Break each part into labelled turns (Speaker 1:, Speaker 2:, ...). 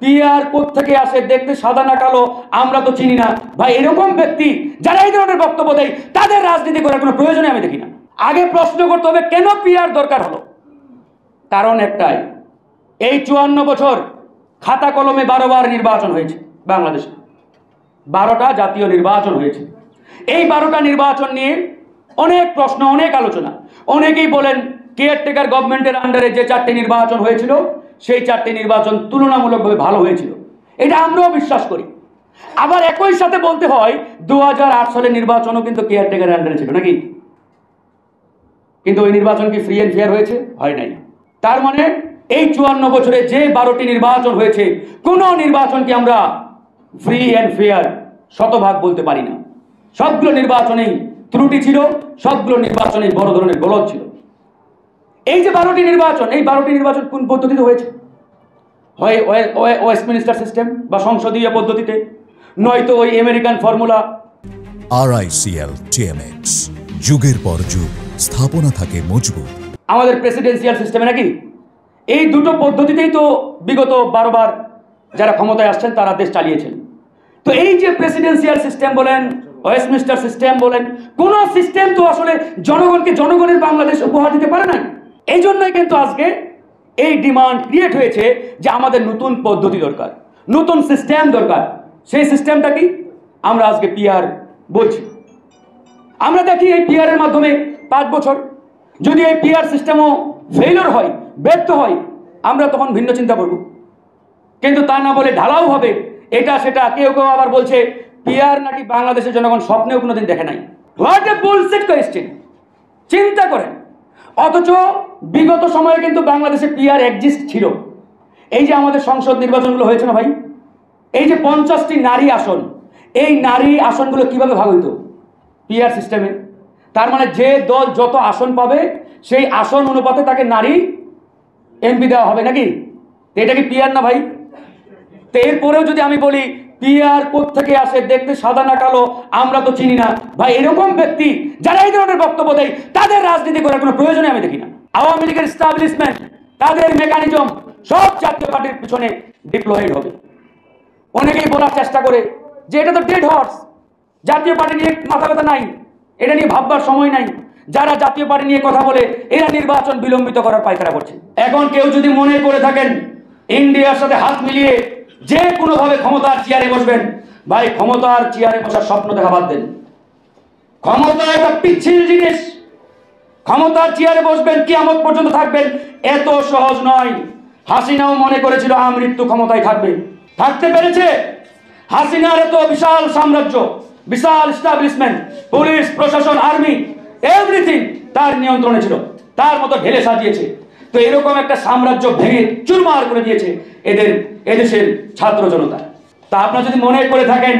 Speaker 1: PR কোত্থেকে আসে, দেখতে সাদা না কালো, আমরা তো চিনি না। ভাই, এরকম ব্যক্তি যারা এই ধরনের বক্তব্য দেয় তাদের রাজনীতি করার কোনো প্রয়োজনই আমি দেখি না। আগে প্রশ্ন করতে হবে কেন পিআর দরকার হলো। কারণ একটাই, এই 54 বছর খাতা কলমে 12 বার নির্বাচন হয়েছে বাংলাদেশে, 12টা জাতীয় নির্বাচন হয়েছে। এই 12টা নির্বাচন নিয়ে অনেক প্রশ্ন, অনেক আলোচনা। অনেকেই বলেন কেয়ারটেকার গভর্নমেন্টের আন্ডারে যে 4টি নির্বাচন হয়েছিল সেই 4টি নির্বাচন তুলনামূলকভাবে ভালো হয়েছিল, এটা আমরাও বিশ্বাস করি। আবার একই সাথে বলতে হয় 2008 সালের নির্বাচনও কিন্তু কেয়ারটেকারের আন্ডারে ছিল নাকি? কিন্তু ওই নির্বাচন কি ফ্রি অ্যান্ড ফেয়ার হয়েছে? হয় নাই। তার মানে এই 54 বছরে যে 12টি নির্বাচন হয়েছে, কোন নির্বাচনকে আমরা ফ্রি অ্যান্ড ফেয়ার শতভাগ বলতে পারি না। সবগুলো নির্বাচনেই ত্রুটি ছিল, সবগুলো নির্বাচনেই বড় ধরনের গলদ ছিল। এই যে 12টি নির্বাচন, এই 12টি নির্বাচন কোন পদ্ধতিতে হয়েছে? হয় ওয়েস্টমিনিস্টার সিস্টেম বা সংসদীয় পদ্ধতিতে, নয়তো ওই আমেরিকান ফর্মুলা।
Speaker 2: RICL TMX, যুগের পর যুগ স্থাপনা থাকে মজবুত।
Speaker 1: আমাদের প্রেসিডেন্সিয়াল সিস্টেমে নাকি? এই দুটো পদ্ধতিতেই তো বিগত 12 বার যারা ক্ষমতায় আসছেন তারা দেশ চালিয়েছেন। তো এই যে প্রেসিডেন্সিয়াল সিস্টেম বলেন, ওয়েস্টমিনিস্টার সিস্টেম বলেন, কোন সিস্টেম তো আসলে জনগণকে জনগণের বাংলাদেশ উপহার দিতে পারে না। এই জন্যই কিন্তু আজকে এই ডিমান্ড ক্রিয়েট হয়েছে যে আমাদের নতুন পদ্ধতি দরকার, নতুন সিস্টেম দরকার। সেই সিস্টেমটা কি? আমরা আজকে পিআর বলছি। আমরা দেখি এই পিআর এর মাধ্যমে 5 বছর যদি এই পিআর সিস্টেমও ফেলিওর হয়, ব্যর্থ হয়, আমরা তখন ভিন্ন চিন্তা করব। কিন্তু তা না বলে ঢালাও হবে এটা সেটা। কেউ কেউ আবার বলছে পিআর নাকি বাংলাদেশের জনগণ স্বপ্নেও কোনোদিন দেখে নাই। What a bullshit question! চিন্তা করেন। অথচ বিগত সময়ে কিন্তু বাংলাদেশে পিআর এক্সিস্ট ছিল। এই যে আমাদের সংসদ নির্বাচনগুলো হয়েছে না ভাই, এই যে 50টি নারী আসন, এই নারী আসনগুলো কিভাবে ভাগ হইতো? পিআর সিস্টেমে। তার মানে যে দল যত আসন পাবে সেই আসন অনুপাতে তাকে নারী এমপি দেওয়া হবে নাকি? এটা কি পিআর না ভাই? তো এরপরেও যদি আমি বলি পিআর কোত্থেকে আসে, দেখতে সাদা না কালো, আমরা তো চিনি না। ভাই, এরকম ব্যক্তি যারা এই ধরনের বক্তব্য দেয় তাদের রাজনীতি করার কোনো প্রয়োজনই আমি দেখি না। আওয়ামী লীগের এস্টাবলিশমেন্ট, তাদের মেকানিজম সব জাতীয় পার্টির পিছনে ডিপ্লয়েড হবে। অনেকেই বলার চেষ্টা করে যে এটা তো ডেড হর্স, জাতীয় পার্টি নিয়ে মাথা ব্যথা নাই, এটা নিয়ে ভাববার সময় নাই। যারা জাতীয় পার্টি নিয়ে কথা বলে এরা নির্বাচন বিলম্বিত করার পায়তারা করছে। এখন কেউ যদি মনে করে থাকেন ইন্ডিয়ার সাথে হাত মিলিয়ে যে কোনোভাবে ক্ষমতার চেয়ারে বসবেন, ভাই ক্ষমতার চেয়ারে বসার স্বপ্ন দেখা বাদ দেন। ক্ষমতা একটা পিচ্ছিল জিনিস। ক্ষমতার চেয়ারে বসবেন, কিয়ামত পর্যন্ত থাকবেন, এত সহজ নয়। হাসিনাও মনে করেছিল আমৃত্যু ক্ষমতায় থাকবে, থাকতে পেরেছে। হাসিনার এত বিশাল সাম্রাজ্য, বিশাল এস্টাবলিশমেন্ট, পুলিশ প্রশাসন, আর্মি, এভরিথিং তার নিয়ন্ত্রণে ছিল, তার মতো ঢেলে সাজিয়েছে। তো এরকম একটা সাম্রাজ্য ভেঙে চুরমার করে দিয়েছে এদেশের ছাত্র জনতা। তা আপনারা যদি মনে করে থাকেন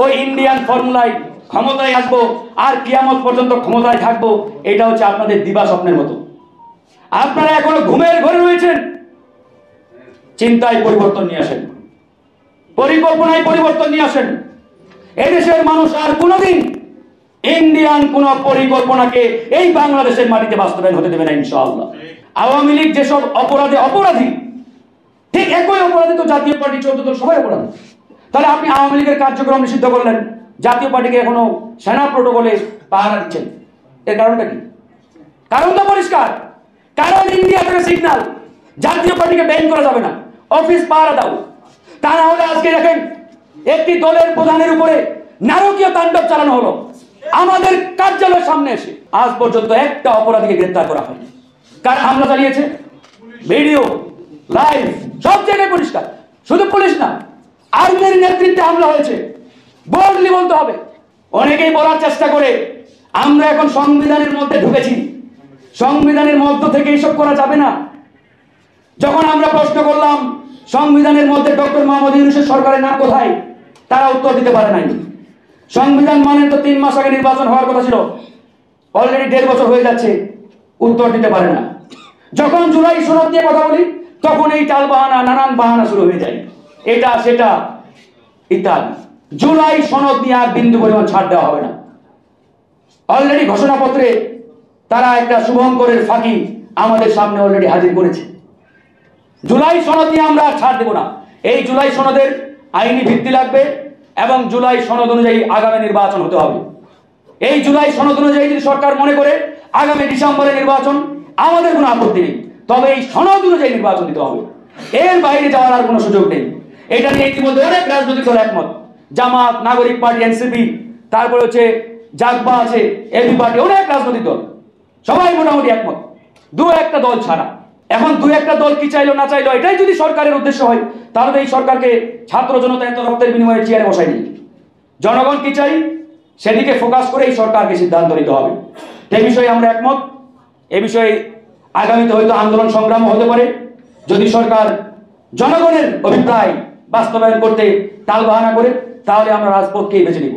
Speaker 1: ওই ইন্ডিয়ান ফর্মুলায় ক্ষমতায় আসবো আর কিয়ামত পর্যন্ত ক্ষমতায় থাকবো, এটা হচ্ছে আপনাদের দিবা স্বপ্নের মতো। আপনারা এখনো ঘুমের ঘরে রয়েছেন। চিন্তায় পরিবর্তন নিয়ে আসেন, পরিকল্পনায় পরিবর্তন নিয়ে আসেন। এদেশের মানুষ আর কোনোদিন ইন্ডিয়ান কোন পরিকল্পনাকে এই বাংলাদেশের মাটিতে বাস্তবায়ন হতে দেবে না ইনশাআল্লাহ। আওয়ামী লীগ যেসব অপরাধী, ঠিক একই অপরাধী তো জাতীয় পার্টি 14 দল সবাই অপরাধী। তাহলে আপনি আওয়ামী লীগের কার্যক্রম নিষিদ্ধ করলেন, জাতীয় পার্টিকে এখনো সেনা প্রোটোকলে পাহারা দিচ্ছেন। এর কারণটা কি? কারণটা পরিষ্কার। কারণ ইন্ডিয়া থেকে সিগন্যাল, জাতীয় পার্টিকে ব্যান করা যাবে না, অফিস পাহারা দাও। তা না হলে আজকে দেখেন একটি দলের প্রধানের উপরে নারকীয় তাণ্ডব চালানো হলো আমাদের কার্যালয়ের সামনে এসে। আজ পর্যন্ত একটা অপরাধীকে গ্রেফতার করা হয়নি। কার হামলা চালিয়েছে? ভিডিও, লাইভ, সব জায়গায় পরিষ্কার। শুধু পুলিশ না, আর্মির নেতৃত্বে হামলা হয়েছে, বোল্ডলি বলতে হবে। অনেকেই বলার চেষ্টা করে আমরা এখন সংবিধানের মধ্যে ঢুকেছি, সংবিধানের মধ্য থেকে এইসব করা যাবে না। যখন আমরা প্রশ্ন করলাম সংবিধানের মধ্যে ডক্টর মোহাম্মদ ইউনূসের সরকারের নাম কোথায়, তারা উত্তর দিতে পারে নাই। সংবিধান মানে তো 3 মাস আগে নির্বাচন হওয়ার কথা ছিল, অলরেডি 1.5 বছর হয়ে যাচ্ছে, উত্তর দিতে পারে না। যখন জুলাই সনদ নিয়ে কথা বলি তখন এই টাল বাহানা, নানান বাহানা শুরু হয়ে যায়, এটা সেটা ইত্যাদি। জুলাই সনদ নিয়ে আর বিন্দু পরিমাণ ছাড় দেওয়া হবে না। অলরেডি ঘোষণাপত্রে তারা একটা শুভঙ্করের ফাঁকি আমাদের সামনে অলরেডি হাজির করেছে। জুলাই সনদ নিয়ে আমরা আর ছাড় দেব না। এই জুলাই সনদের আইনি ভিত্তি লাগবে এবং জুলাই সনদ অনুযায়ী আগামী নির্বাচন হতে হবে। এই জুলাই সনদ অনুযায়ী যদি সরকার মনে করে আগামী ডিসেম্বরে নির্বাচন, আমাদের কোনো আপত্তি নেই, তবে এই সনদ অনুযায়ী নির্বাচন দিতে হবে, এর বাইরে যাওয়ার আর কোনো সুযোগ নেই। এটা নিয়ে ইতিমধ্যে অনেক রাজনৈতিক দল একমত। জামাত, নাগরিক পার্টি, এনসিপি, তারপরে হচ্ছে জাগবা আছে, এবি পার্টি, অনেক রাজনৈতিক দল সবাই মোটামুটি একমত, দু একটা দল ছাড়া। এখন দু একটা দল কি চাইলো না চাইলো, এটাই যদি সরকারের উদ্দেশ্য হয়, তাহলে এই সরকারকে ছাত্র জনতা এত রক্তের বিনিময়ে চেয়ারে বসাই নেই। জনগণ কি চাই সেদিকে ফোকাস করে এই সরকারকে সিদ্ধান্ত নিতে হবে। এই বিষয়ে আমরা একমত। এ বিষয়ে আগামীতে হয়তো আন্দোলন সংগ্রামও হতে পারে, যদি সরকার জনগণের অভিপ্রায় বাস্তবায়ন করতে টালবাহানা করে, তাহলে আমরা রাজপথকেই বেছে নিব।